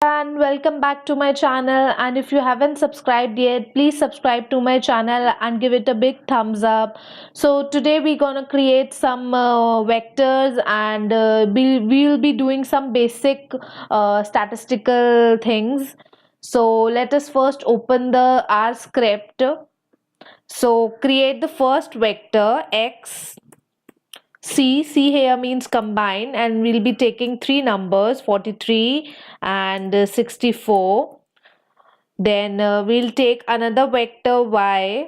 And welcome back to my channel, and if you haven't subscribed yet, please subscribe to my channel and give it a big thumbs up. So today we're gonna create some vectors, and we'll be doing some basic statistical things. So let us first open the R script. So create the first vector x. C here means combine, and we'll be taking three numbers 43 and 64. Then we'll take another vector y,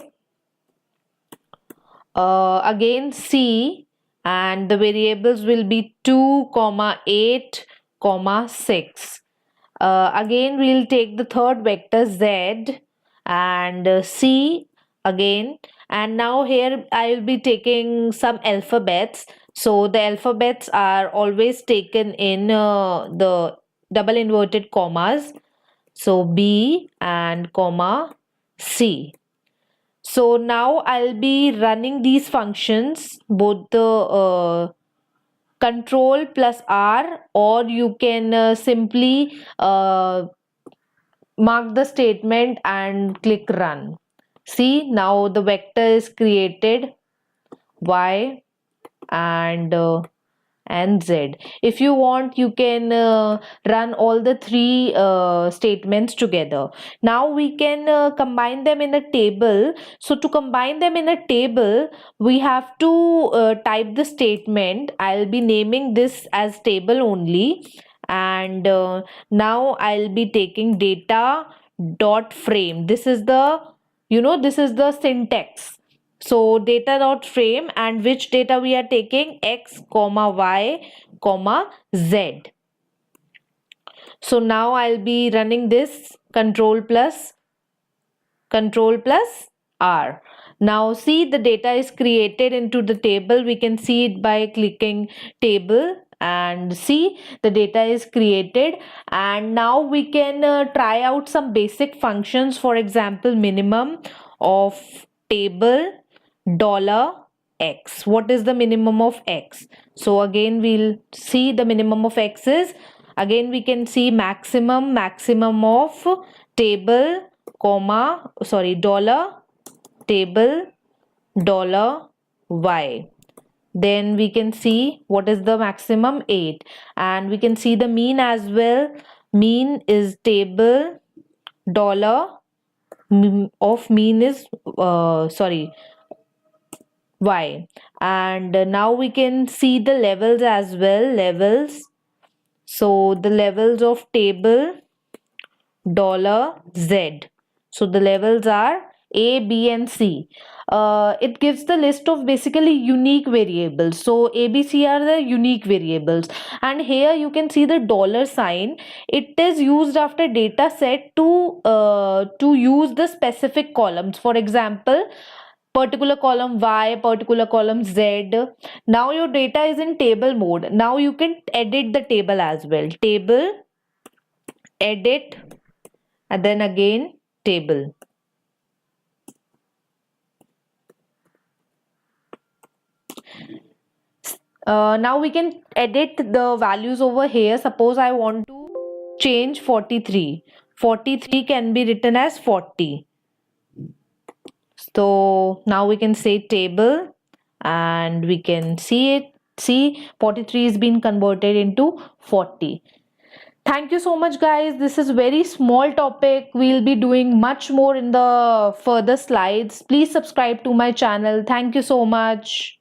again C, and the variables will be 2 comma 8 comma 6. Again we'll take the third vector z, and C again, and now here I will be taking some alphabets. So the alphabets are always taken in the double inverted commas, so B and comma C. So now I'll be running these functions, both the control plus R, or you can simply mark the statement and click run. See, now the vector is created, y and z. If you want, you can run all the three statements together. Now we can combine them in a table. So to combine them in a table, we have to type the statement. I'll be naming this as table only, and now I'll be taking data dot frame. This is the, this is the syntax. So data dot frame, and which data we are taking, x comma y comma z. So now I'll be running this control plus R. Now see, the data is created into the table. We can see it by clicking table, and see, the data is created. And now we can try out some basic functions. For example, minimum of table $x. What is the minimum of x? So again we'll see the minimum of x is, again we can see maximum of table comma dollar table $y. Then we can see what is the maximum, 8, and we can see the mean as well. Mean is table dollar of mean is y. And now we can see the levels as well. Levels, so the levels of table $z. So the levels are A, B and C. It gives the list of basically unique variables. So A, B, C are the unique variables, and here you can see the dollar sign. It is used after data set to use the specific columns. For example, particular column y, particular column z. Now your data is in table mode. Now you can edit the table as well. Table, edit, and then again table. Now we can edit the values over here. Suppose I want to change 43. 43 can be written as 40. So now we can say table, and we can see it. See, 43 is being converted into 40. Thank you so much, guys. This is very small topic. We'll be doing much more in the further slides. Please subscribe to my channel. Thank you so much.